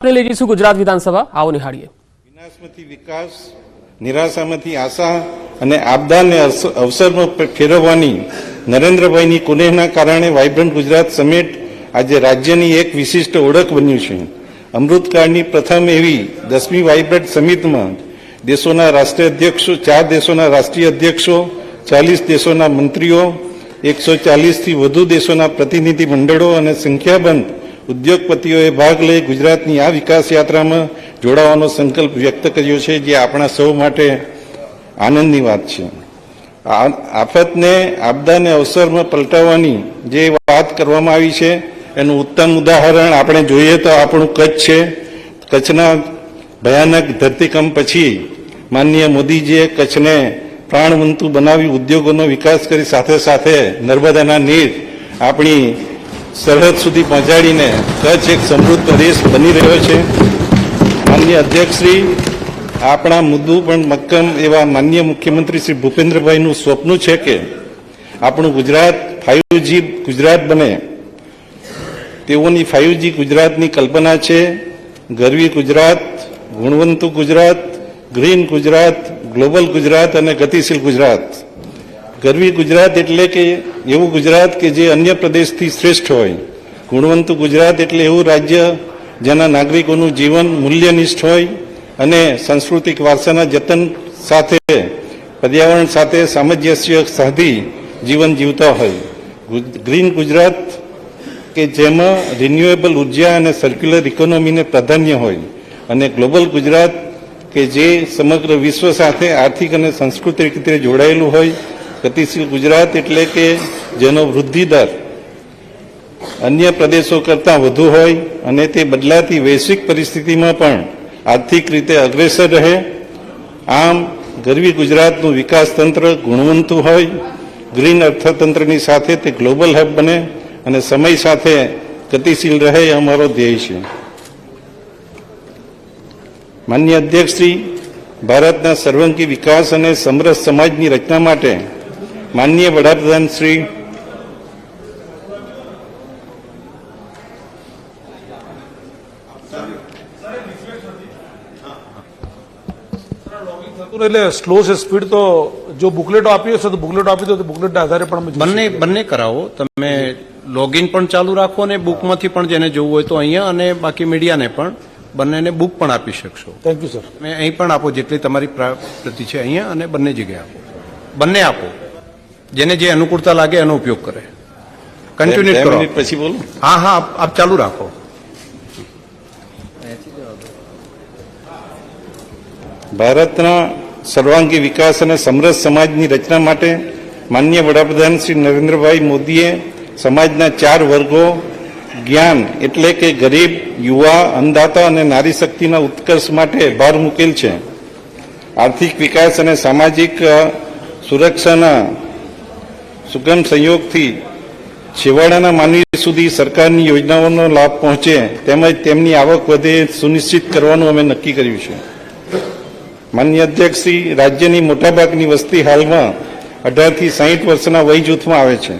લઈ જઈશું ગુજરાત વિધાનસભા, આવો નિહાળીએ. વિનાશમાંથી વિકાસ, નિરાશામાંથી આશા અને આપદાને અવસરમાં ફેરવવાની નરેન્દ્રભાઈની કુનેહના કારણે વાઇબ્રન્ટ ગુજરાત સમિટ આજે રાજ્યની એક વિશિષ્ટ ઓળખ બન્યું છે. અમૃતકાળની પ્રથમ એવી 10મી વાઇબ્રન્ટ સમિટમાં દેશોના રાષ્ટ્રીય અધ્યક્ષો, 4 દેશોના રાષ્ટ્રીય અધ્યક્ષો, 40 દેશોના મંત્રીઓ, 140થી વધુ દેશોના પ્રતિનિધિ મંડળો અને સંખ્યાબંધ ઉદ્યોગપતિઓએ ભાગ લઈ ગુજરાતની આ વિકાસ યાત્રામાં જોડાવાનો સંકલ્પ વ્યક્ત કર્યો છે, જે આપણા સૌ માટે આનંદની વાત છે. આફતને, આપદાને અવસરમાં પલટાવવાની જે વાત કરવામાં આવી છે એનું ઉત્તમ ઉદાહરણ આપણે જોઈએ તો આપણું કચ્છ છે. કચ્છના ભયાનક ધરતીકંપ પછી માનનીય મોદીજીએ કચ્છને પ્રાણવંતુ બનાવી ઉદ્યોગોનો વિકાસ કરી સાથે સાથે નર્મદાના નીર આપણી સરહદ સુધી પહોંચાડીને કચ્છ એક સમૃદ્ધ પ્રદેશ બની રહ્યો છે. માનનીય અધ્યક્ષશ્રી, આપણા મુદ્દુ પણ મક્કમ એવા માનનીય મુખ્યમંત્રી શ્રી ભૂપેન્દ્રભાઈનું સ્વપ્ન છે કે આપણું ગુજરાત 5G ગુજરાત બને. તેઓની 5G ગુજરાતની કલ્પના છે. ગરવી ગુજરાત, ગુણવંતુ ગુજરાત, ગ્રીન ગુજરાત, ગ્લોબલ ગુજરાત અને ગતિશીલ ગુજરાત. ગરવી ગુજરાત એટલે કે એવું ગુજરાત કે જે અન્ય પ્રદેશથી શ્રેષ્ઠ હોય. ગુણવંતુ ગુજરાત એટલે એવું રાજ્ય જેના નાગરિકોનું જીવન મૂલ્યનિષ્ઠ હોય અને સાંસ્કૃતિક વારસાના જતન સાથે પર્યાવરણ સાથે સામંજસ્ય સાધી જીવન જીવતા હોય. ગ્રીન ગુજરાત કે જેમાં રિન્યુએબલ ઉર્જા અને સર્ક્યુલર ઇકોનોમીને પ્રાધાન્ય હોય. અને ગ્લોબલ ગુજરાત કે જે સમગ્ર વિશ્વ સાથે આર્થિક અને સાંસ્કૃતિક રીતે જોડાયેલું હોય. ગતિશીલ ગુજરાત એટલે કે જેનો વૃદ્ધિ દર અન્ય પ્રદેશો કરતાં વધુ હોય અને તે બદલાતી વૈશ્વિક પરિસ્થિતિમાં પણ આર્થિક રીતે અગ્રેસર રહે. આમ ગરવી ગુજરાતનું વિકાસ તંત્ર ગુણવંતુ હોય, ગ્રીન અર્થતંત્રની સાથે તે ગ્લોબલ હબ બને અને સમય સાથે ગતિશીલ રહે એ અમારો ધ્યેય છે. માનનીય અધ્યક્ષશ્રી, ભારતના સર્વાંગી વિકાસ અને સમરસ સમાજની રચના માટે માનનીય વડાપ્રધાન શ્રી એટલે સ્લો છે સ્પીડ, તો જો બુકલેટો આપી હશે તો બુકલેટો આપી દો, તો બુકલેટના આધારે પણ બંને કરાવો. તમે લોગિન પણ ચાલુ રાખો અને બુકમાંથી પણ જેને જોવું હોય તો અહીંયા, અને બાકી મીડિયાને પણ બંનેને બુક પણ આપી શકશો. Thank you sir. તમે અહીં પણ આપો જેટલી તમારી પ્રતિ છે અહીંયા, અને બંને જગ્યાએ આપો. બંને આપો, જેને જે અનુકૂળતા લાગે એનો ઉપયોગ કરે. કન્ટિન્યુ કરો. પછી બોલો. હા હા, આપ ચાલુ રાખો. ભારતના સર્વાંગી વિકાસ અને સમરસ સમાજની રચના માટે માનનીય વડાપ્રધાન શ્રી નરેન્દ્રભાઈ મોદીએ સમાજના 4 વર્ગો જ્ઞાન એટલે કે ગરીબ, યુવા, અન્નદાતા અને નારી શક્તિના ઉત્કર્ષ માટે ભાર મૂકેલ છે. આર્થિક વિકાસ અને સામાજિક સુરક્ષાના સુગમ સંયોગથી છેવાડાના માનવી સુધી સરકારની યોજનાઓનો લાભ પહોંચે તેમજ તેમની આવક વધે સુનિશ્ચિત કરવાનું અમે નક્કી કર્યું છે. માનનીય અધ્યક્ષશ્રી, રાજ્યની મોટાભાગની વસ્તી હાલમાં 18થી 60 વર્ષના વય જૂથમાં આવે છે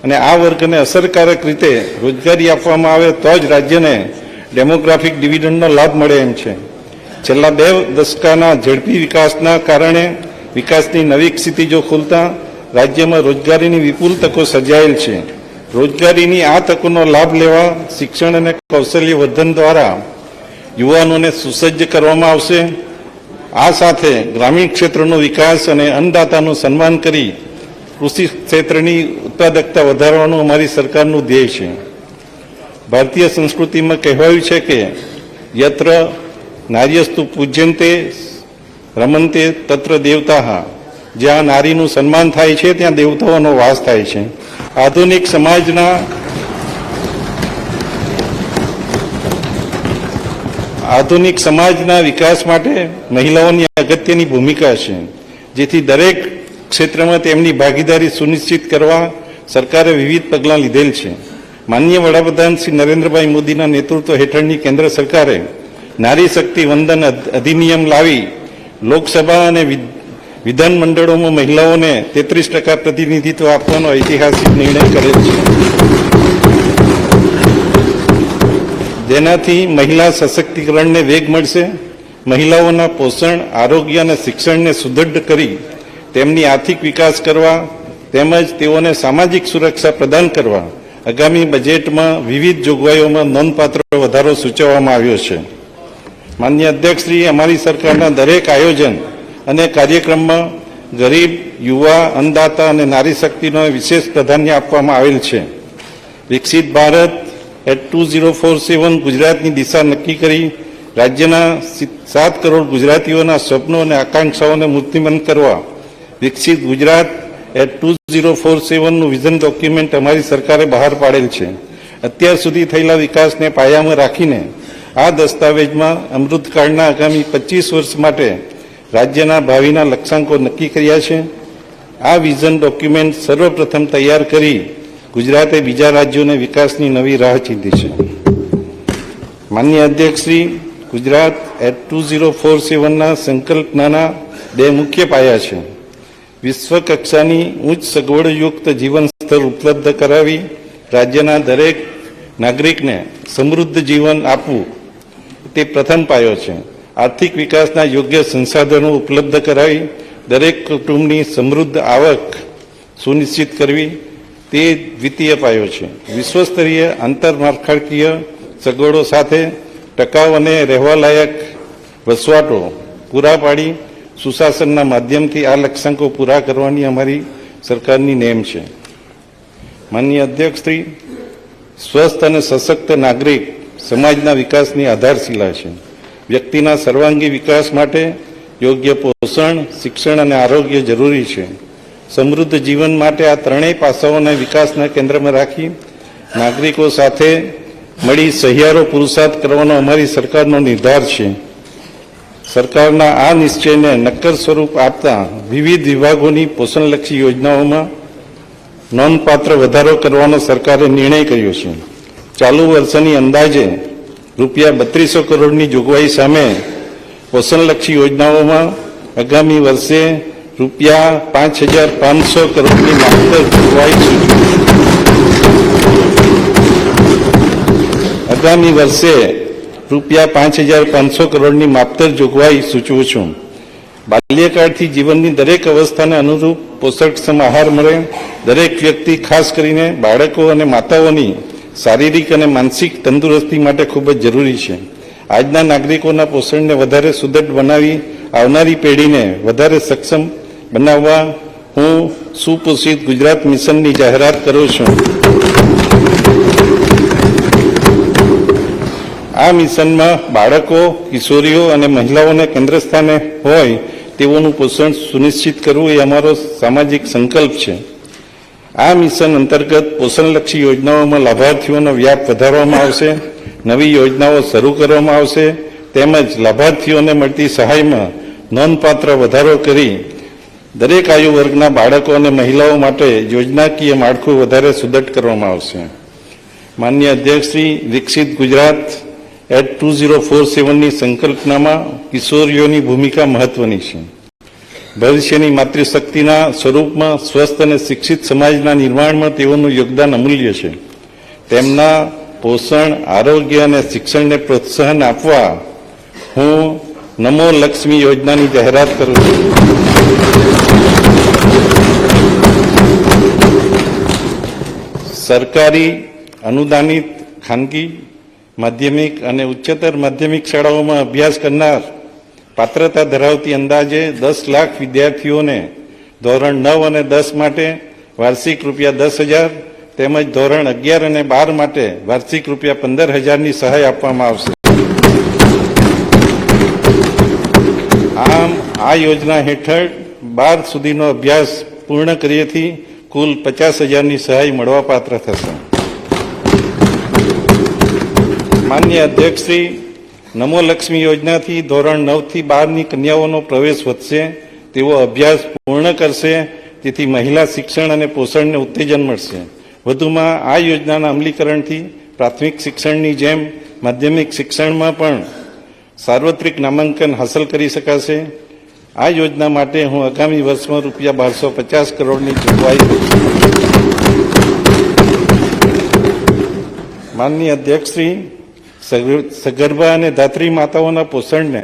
અને આ વર્ગને અસરકારક રીતે રોજગારી આપવામાં આવે તો જ રાજ્યને ડેમોગ્રાફિક ડિવિડન્ડનો લાભ મળે એમ છે. છેલ્લા 2 દશકાના ઝડપી વિકાસના કારણે વિકાસની નવી ક્ષિતિજો ખુલતા રાજ્યમાં રોજગારીની વિપુલ તકો સર્જાયેલ છે. રોજગારીની આ તકોનો લાભ લેવા શિક્ષણ અને કૌશલ્ય વર્ધન દ્વારા યુવાનોને સુસજ્જ કરવામાં આવશે. આ સાથે ગ્રામીણ ક્ષેત્રનો વિકાસ અને અન્નદાતાનું સન્માન કરી કૃષિ ક્ષેત્રની ઉત્પાદકતા વધારવાનું અમારી સરકારનું ધ્યેય છે. ભારતીય સંસ્કૃતિમાં કહેવાયું છે કે યત્ર નાર્યસ્તુ પૂજ્યંતે રમંતે તત્ર દેવતાઃ. જ્યાં નારીનું સન્માન થાય છે ત્યાં દેવતાઓનો વાસ થાય છે. આધુનિક સમાજના વિકાસ માટે મહિલાઓની અગત્યની ભૂમિકા છે, જેથી દરેક ક્ષેત્રમાં તેમની ભાગીદારી સુનિશ્ચિત કરવા સરકારે વિવિધ પગલાં લીધેલ છે. માનનીય વડાપ્રધાન શ્રી નરેન્દ્રભાઈ મોદીના નેતૃત્વ હેઠળની કેન્દ્ર સરકારે નારી શક્તિ વંદન અધિનિયમ લાવી લોકસભા અને વિધાન મંડળોમાં મહિલાઓને 33% પ્રતિનિધિત્વ આપવાનો ઐતિહાસિક નિર્ણય કરેલ છે. જેનાથી મહિલા સશક્તિકરણને વેગ મળશે. મહિલાઓના પોષણ, આરોગ્ય અને શિક્ષણને સુદૃઢ કરી તેમની આર્થિક વિકાસ કરવા તેમજ તેઓને સામાજિક સુરક્ષા પ્રદાન કરવા આગામી બજેટમાં વિવિધ જોગવાઈઓમાં નોંધપાત્ર વધારો સૂચવવામાં આવ્યો છે. માનનીય અધ્યક્ષશ્રી, અમારી સરકારના દરેક આયોજન અને કાર્યક્રમમાં ગરીબ, યુવા, અન્નદાતા અને નારી શક્તિનો વિશેષ પ્રાધાન્ય આપવામાં આવેલ છે. વિકસિત ભારત એટ 2047 ગુજરાતની દિશા નક્કી કરી રાજ્યના 7 કરોડ ગુજરાતીઓના સ્વપ્નો અને આકાંક્ષાઓને મૂર્તિમંત કરવા વિકસિત ગુજરાત એટ 2047નું વિઝન ડોક્યુમેન્ટ અમારી સરકારે બહાર પાડેલ છે. અત્યાર સુધી થયેલા વિકાસને પાયામાં રાખીને આ દસ્તાવેજમાં અમૃતકાળના આગામી 25 વર્ષ માટે રાજ્યના ભાવિના લક્ષ્યાંકો નક્કી કર્યા છે. આ વિઝન ડોક્યુમેન્ટ સર્વપ્રથમ તૈયાર કરી ગુજરાતે બીજા રાજ્યોને વિકાસની નવી રાહ ચીંધી છે. માનનીય અધ્યક્ષશ્રી, ગુજરાત એટ 2047ના સંકલ્પનાના 2 મુખ્ય પાયા છે. વિશ્વ કક્ષાની ઉચ્ચ સગવડયુક્ત જીવન સ્તર ઉપલબ્ધ કરાવી રાજ્યના દરેક નાગરિકને સમૃદ્ધ જીવન આપવું તે પ્રથમ પાયો છે. આર્થિક વિકાસના યોગ્ય સંસાધનો ઉપલબ્ધ કરાવી દરેક કુટુંબની સમૃદ્ધ આવક સુનિશ્ચિત કરવી તે દ્વિતીય પાયો છે. વિશ્વસ્તરીય આંતરમાળખાકીય સગવડો સાથે ટકાઉ અને રહેવાલાયક વસવાટો પૂરા પાડી સુશાસનના માધ્યમથી આ લક્ષ્યાંકો પૂરા કરવાની અમારી સરકારની નેમ છે. માનનીય અધ્યક્ષશ્રી, સ્વસ્થ અને સશક્ત નાગરિક સમાજના વિકાસની આધારશિલા છે. વ્યક્તિના સર્વાંગી વિકાસ માટે યોગ્ય પોષણ, શિક્ષણ અને આરોગ્ય જરૂરી છે. સમૃદ્ધ જીવન માટે આ ત્રણેય પાસાઓને વિકાસના કેન્દ્રમાં રાખી નાગરિકો સાથે મળી સહિયારો પુરુષાર્થ કરવાનો અમારી સરકારનો નિર્ધાર છે. સરકારના આ નિશ્ચયને નક્કર સ્વરૂપ આપતા વિવિધ વિભાગોની પોષણલક્ષી યોજનાઓમાં નોંધપાત્ર વધારો કરવાનો સરકારે નિર્ણય કર્યો છે. ચાલુ વર્ષની અંદાજે ₹3200 કરોડની જોગવાઈ સામે પોષણલક્ષી યોજનાઓમાં આગામી વર્ષે ₹5500 કરોડની માત્ર જોગવાઈ આગામી વર્ષે ₹5500 કરોડની માત્ર જોગવાઈ સૂચવું છું. બાલ્યકાળથી જીવનની દરેક અવસ્થાને અનુરૂપ પોષકક્ષમ આહાર મળે. દરેક વ્યક્તિ, ખાસ કરીને બાળકો અને માતાઓની શારીરિક અને માનસિક તંદુરસ્તી માટે ખૂબ જ જરૂરી છે. આજના નાગરિકોના પોષણને વધારે સુદૃઢ બનાવી આવનારી પેઢીને વધારે સક્ષમ બનાવવા હું સુપોષિત ગુજરાત મિશનની જાહેરાત કરું છું. આ મિશનમાં બાળકો, કિશોરીઓ અને મહિલાઓને કેન્દ્રસ્થાને હોય તેઓનું પોષણ સુનિશ્ચિત કરવું એ અમારો સામાજિક સંકલ્પ છે. આ મિશન અંતર્ગત પોષણલક્ષી યોજનાઓમાં લાભાર્થીઓનો વ્યાપ વધારવામાં આવશે, નવી યોજનાઓ શરૂ કરવામાં આવશે તેમજ લાભાર્થીઓને મળતી સહાયમાં નોંધપાત્ર વધારો કરી દરેક આયુ વર્ગના બાળકો અને મહિલાઓ માટે યોજનાકીય માળખું વધારે સુદૃઢ કરવામાં આવશે. માનનીય અધ્યક્ષશ્રી, વિકસિત ગુજરાત એટ 2047ની સંકલ્પનામાં કિશોરીઓની ભૂમિકા મહત્વની છે. ભવિષ્યની માતૃશક્તિના સ્વરૂપમાં સ્વસ્થ અને શિક્ષિત સમાજના નિર્માણમાં તેઓનું યોગદાન અમૂલ્ય છે. તેમના પોષણ, આરોગ્ય અને શિક્ષણને પ્રોત્સાહન આપવા હું નમો લક્ષ્મી યોજનાની જાહેરાત કરું છું. સરકારી, અનુદાનિત, ખાનગી માધ્યમિક અને ઉચ્ચતર માધ્યમિક શાળાઓમાં અભ્યાસ કરનાર પાત્રતા ધરાવતી અંદાજે 10 લાખ વિદ્યાર્થીઓને ધોરણ 9 અને 10 માટે વાર્ષિક ₹10,000 તેમજ ધોરણ 11 અને 12 માટે વાર્ષિક ₹15,000ની સહાય આપવામાં આવશે. આમ આ યોજના હેઠળ 12 સુધીનો અભ્યાસ પૂર્ણ કર્યેથી કુલ 50,000ની સહાય મળવાપાત્ર થશે. માનનીય અધ્યક્ષશ્રી, નમો લક્ષ્મી યોજનાથી ધોરણ 9 થી 12ની કન્યાઓનો પ્રવેશ વધશે, તેઓ અભ્યાસ પૂર્ણ કરશે, તેથી મહિલા શિક્ષણ અને પોષણને ઉત્તેજન મળશે. વધુમાં આ યોજનાના અમલીકરણથી પ્રાથમિક શિક્ષણની જેમ માધ્યમિક શિક્ષણમાં પણ સાર્વત્રિક નામાંકન હાંસલ કરી શકાશે. આ યોજના માટે હું આગામી વર્ષમાં ₹1250 કરોડની જોગવાઈ કરું છું. માનનીય અધ્યક્ષશ્રી, સગર્ભા અને ધાત્રી માતાઓના પોષણને